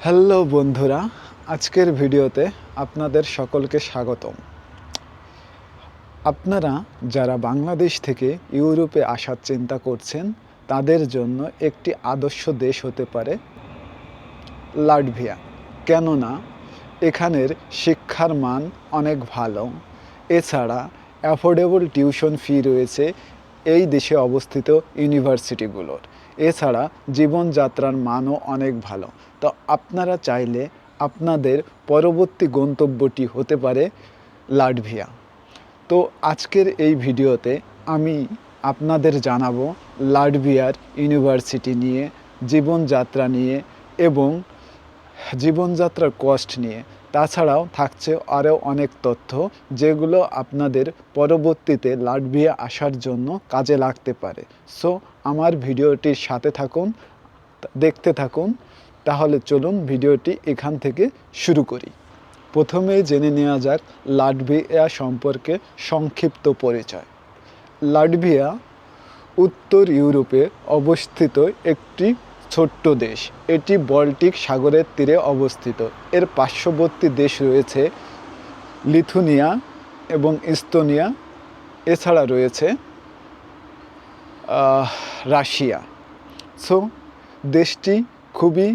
Hello বন্ধুরা, আজকের ভিডিওতে আপনাদের সকলকে স্বাগতম। আপনারা যারা বাংলাদেশ থেকে ইউরোপে আসার চিন্তা করছেন তাদের জন্য একটি আদর্শ দেশ হতে পারে লাটভিয়া। কেননা এখানের শিক্ষার মান অনেক ভালো, এছাড়া অ্যাফোর্ডেবল টিউশন ফি রয়েছে এই দেশে অবস্থিত ইউনিভার্সিটিগুলোর। এছাড়া জীবনযাত্রার মানও অনেক ভালো। তো আপনারা চাইলে আপনাদের পরবর্তী গন্তব্যটি হতে পারে লাটভিয়া। তো আজকের এই ভিডিওতে আমি আপনাদের জানাবো লাটভিয়ার ইউনিভার্সিটি নিয়ে, জীবনযাত্রা নিয়ে এবং জীবনযাত্রার কস্ট নিয়ে। তাছাড়াও থাকছে আরও অনেক তথ্য যেগুলো আপনাদের পরবর্তীতে লাটভিয়া আসার জন্য কাজে লাগতে পারে। সো আমার ভিডিওটির সাথে থাকুন, দেখতে থাকুন। তাহলে চলুন ভিডিওটি এখান থেকে শুরু করি। প্রথমেই জেনে নেওয়া যাক লাটভিয়া সম্পর্কে সংক্ষিপ্ত পরিচয়। লাটভিয়া উত্তর ইউরোপে অবস্থিত একটি ছোট্ট দেশ। এটি বল্টিক সাগরের তীরে অবস্থিত। এর পার্শ্ববর্তী দেশ রয়েছে লিথুনিয়া এবং ইস্তোনিয়া, এছাড়া রয়েছে রাশিয়া। সো দেশটি খুবই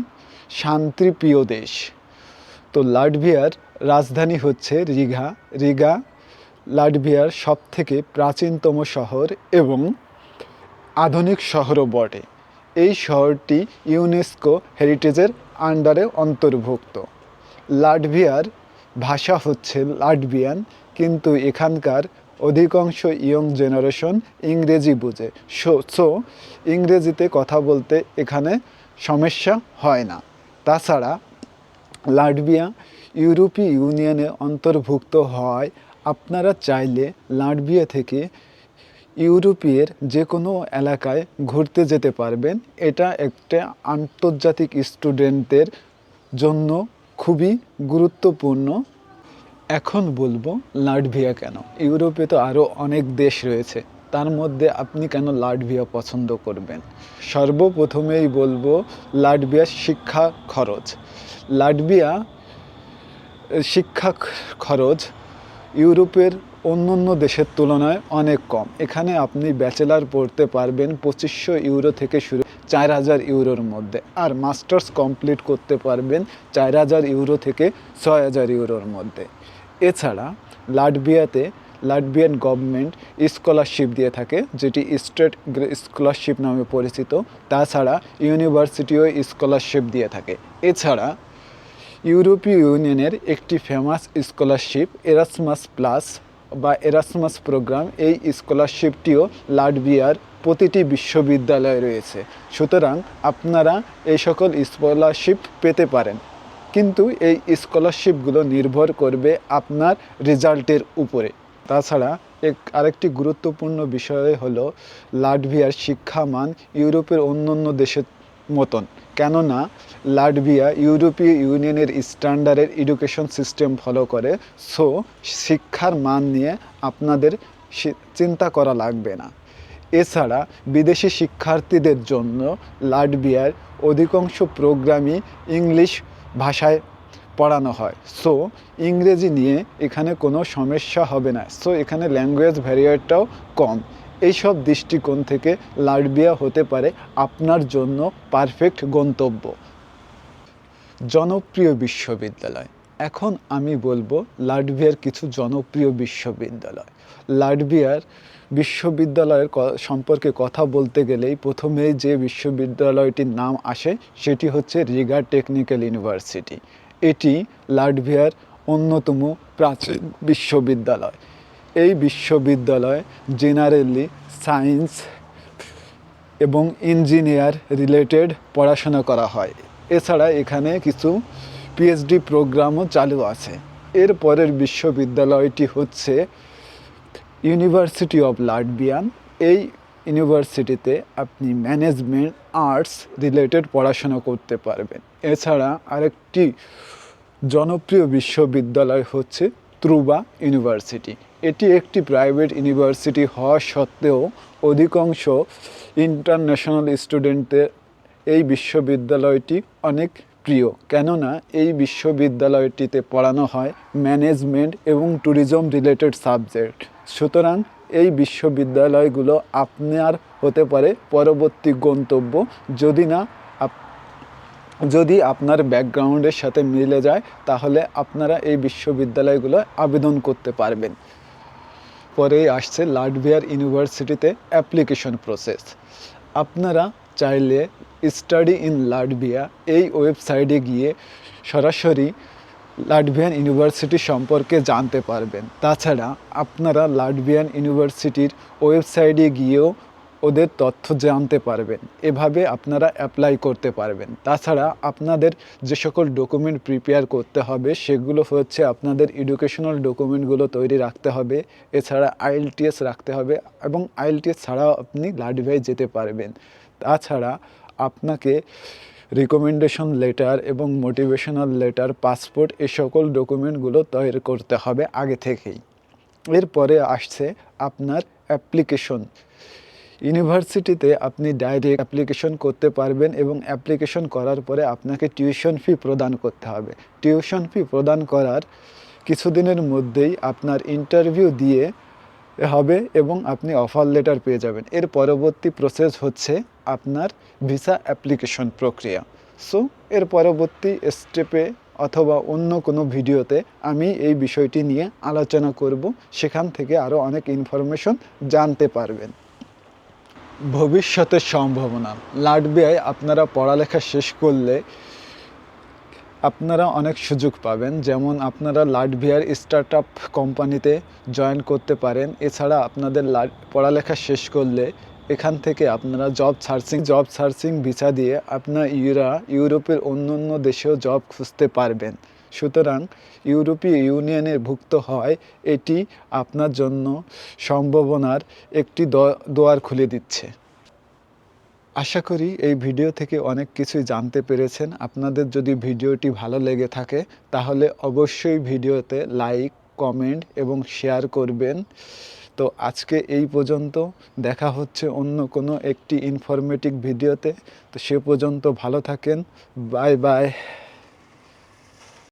শান্তিপ্রিয় দেশ। তো লাটভিয়ার রাজধানী হচ্ছে রিগা। রিগা লাটভিয়ার সবথেকে প্রাচীনতম শহর এবং আধুনিক শহরও বটে। এই শহরটি ইউনেস্কো হেরিটেজের আন্ডারে অন্তর্ভুক্ত। লাটভিয়ার ভাষা হচ্ছে লাটভিয়ান, কিন্তু এখানকার অধিকাংশ ইয়ং জেনারেশন ইংরেজি বোঝে। সো ইংরেজিতে কথা বলতে এখানে সমস্যা হয় না। তাছাড়া লাটভিয়া ইউরোপীয় ইউনিয়নে অন্তর্ভুক্ত হওয়ায় আপনারা চাইলে লাটভিয়া থেকে ইউরোপের যে কোনো এলাকায় ঘুরতে যেতে পারবেন। এটা একটা আন্তর্জাতিক স্টুডেন্টদের জন্য খুবই গুরুত্বপূর্ণ। এখন বলবো লাটভিয়া কেন। ইউরোপে তো আরও অনেক দেশ রয়েছে, তার মধ্যে আপনি কেন লাটভিয়া পছন্দ করবেন? সর্বপ্রথমেই বলবো লাটভিয়ার শিক্ষা খরচ। লাটভিয়া শিক্ষা খরচ ইউরোপের অন্য দেশের তুলনায় অনেক কম। এখানে আপনি ব্যাচেলার পড়তে পারবেন 2500 ইউরো থেকে শুরু 4000 ইউরোর মধ্যে, আর মাস্টার্স কমপ্লিট করতে পারবেন 4000 ইউরো থেকে 6000 ইউরোর মধ্যে। এছাড়া লাটভিয়ান গভর্নমেন্ট স্কলারশিপ দিয়ে থাকে, যেটি স্টেট স্কলারশিপ নামে পরিচিত। তাছাড়া ইউনিভার্সিটিও স্কলারশিপ দিয়ে থাকে। এছাড়া ইউরোপীয় ইউনিয়নের একটি ফেমাস স্কলারশিপ এরাসমাস প্লাস বা এরাসমাস প্রোগ্রাম, এই স্কলারশিপটিও লাটভিয়ার প্রতিটি বিশ্ববিদ্যালয়ে রয়েছে। সুতরাং আপনারা এই সকল স্কলারশিপ পেতে পারেন, কিন্তু এই স্কলারশিপগুলো নির্ভর করবে আপনার রেজাল্টের উপরে। তাছাড়া আরেকটি গুরুত্বপূর্ণ বিষয় হলো লাটভিয়ার শিক্ষামান ইউরোপের অন্য দেশের মতন। কেননা লাটভিয়া ইউরোপীয় ইউনিয়নের স্ট্যান্ডার্ডের এডুকেশন সিস্টেম ফলো করে। সো শিক্ষার মান নিয়ে আপনাদের চিন্তা করা লাগবে না। এছাড়া বিদেশি শিক্ষার্থীদের জন্য লাটভিয়ার অধিকাংশ প্রোগ্রামই ইংলিশ ভাষায় পড়ানো হয়। সো ইংরেজি নিয়ে এখানে কোনো সমস্যা হবে না। সো এখানে ল্যাঙ্গুয়েজ ভ্যারিয়েটাও কম। এইসব দৃষ্টিকোণ থেকে লাটভিয়া হতে পারে আপনার জন্য পারফেক্ট গন্তব্য। জনপ্রিয় বিশ্ববিদ্যালয়। এখন আমি বলবো লাটভিয়ার কিছু জনপ্রিয় বিশ্ববিদ্যালয়। লাটভিয়ার বিশ্ববিদ্যালয়ের সম্পর্কে কথা বলতে গেলেই প্রথমেই যে বিশ্ববিদ্যালয়টির নাম আসে সেটি হচ্ছে রিগা টেকনিক্যাল ইউনিভার্সিটি। এটি লাটভিয়ার অন্যতম প্রাচীন বিশ্ববিদ্যালয়। এই বিশ্ববিদ্যালয় জেনারেলি সায়েন্স এবং ইঞ্জিনিয়ার রিলেটেড পড়াশোনা করা হয়। এছাড়া এখানে কিছু পিএইচডি প্রোগ্রামও চালু আছে। এর পরের বিশ্ববিদ্যালয়টি হচ্ছে ইউনিভার্সিটি অফ লাটভিয়ান। এই ইউনিভার্সিটিতে আপনি ম্যানেজমেন্ট, আর্টস রিলেটেড পড়াশোনা করতে পারবেন। এছাড়া আরেকটি জনপ্রিয় বিশ্ববিদ্যালয় হচ্ছে ত্রুবা ইউনিভার্সিটি। এটি একটি প্রাইভেট ইউনিভার্সিটি হওয়া সত্ত্বেও অধিকাংশ ইন্টারন্যাশনাল স্টুডেন্টদের এই বিশ্ববিদ্যালয়টি অনেক প্রিয়, কেননা এই বিশ্ববিদ্যালয়টিতে পড়ানো হয় ম্যানেজমেন্ট এবং ট্যুরিজম রিলেটেড সাবজেক্ট। সুতরাং এই বিশ্ববিদ্যালয়গুলো আপনার হতে পারে পরবর্তী গন্তব্য, যদি আপনার ব্যাকগ্রাউন্ডের সাথে মিলে যায় তাহলে আপনারা এই বিশ্ববিদ্যালয়গুলো আবেদন করতে পারবেন। পরেই আসছে লাটভিয়ার ইউনিভার্সিটিতে অ্যাপ্লিকেশন প্রসেস। আপনারা চাইলে স্টাডি ইন লাটভিয়া এই ওয়েবসাইটে গিয়ে সরাসরি লাটভিয়ান ইউনিভার্সিটি সম্পর্কে জানতে পারবেন। তাছাড়া আপনারা লাটভিয়ান ইউনিভার্সিটির ওয়েবসাইটে গিয়েও ওদের তথ্য জানতে পারবেন। এভাবে আপনারা অ্যাপ্লাই করতে পারবেন। তাছাড়া আপনাদের যে সকল ডকুমেন্ট প্রিপেয়ার করতে হবে সেগুলো হচ্ছে আপনাদের এডুকেশনাল ডকুমেন্টগুলো তৈরি রাখতে হবে, এছাড়া আইএলটিএস রাখতে হবে, এবং আইএলটিএস ছাড়াও আপনি লাটভিয়ায় যেতে পারবেন। তাছাড়া আপনাকে রিকমেন্ডেশন লেটার এবং মোটিভেশনাল লেটার, পাসপোর্ট, এই সকল ডকুমেন্টগুলো তৈরি করতে হবে আগে থেকেই। এরপরে আসছে আপনার অ্যাপ্লিকেশন। ইউনিভার্সিটিতে আপনি ডাইরেক্ট অ্যাপ্লিকেশন করতে পারবেন এবং অ্যাপ্লিকেশন করার পরে আপনাকে টিউশন ফি প্রদান করতে হবে। টিউশন ফি প্রদান করার কিছুদিনের মধ্যেই আপনার ইন্টারভিউ দিয়ে হবে এবং আপনি অফার লেটার পেয়ে যাবেন। এর পরবর্তী প্রসেস হচ্ছে আপনার ভিসা অ্যাপ্লিকেশন প্রক্রিয়া। সো এর পরবর্তী স্টেপে অথবা অন্য কোনো ভিডিওতে আমি এই বিষয়টি নিয়ে আলোচনা করব, সেখান থেকে আরও অনেক ইনফরমেশন জানতে পারবেন। ভবিষ্যতের সম্ভাবনা। লাটভিয়ায় আপনারা পড়ালেখা শেষ করলে আপনারা অনেক সুযোগ পাবেন, যেমন আপনারা লাটভিয়ার স্টার্ট আপ কোম্পানিতে জয়েন করতে পারেন। এছাড়া আপনাদের পড়ালেখা শেষ করলে এখান থেকে আপনারা জব সার্চিং ভিসা দিয়ে আপনার ইউরোপের অন্য অন্য দেশেও জব খুঁজতে পারবেন। সুতরাং ইউরোপীয় ইউনিয়নের ভুক্ত হয় এটি আপনার জন্য সম্ভাবনার একটি দুয়ার খুলে দিচ্ছে। আশা করি এই ভিডিও থেকে অনেক কিছুই জানতে পেরেছেন। আপনাদের যদি ভিডিওটি ভালো লেগে থাকে তাহলে অবশ্যই ভিডিওতে লাইক, কমেন্ট এবং শেয়ার করবেন। তো আজকে এই পর্যন্ত, দেখা হচ্ছে অন্য কোনো একটি ইনফরমেটিভ ভিডিওতে। তো সে পর্যন্ত ভালো থাকেন। Bye bye.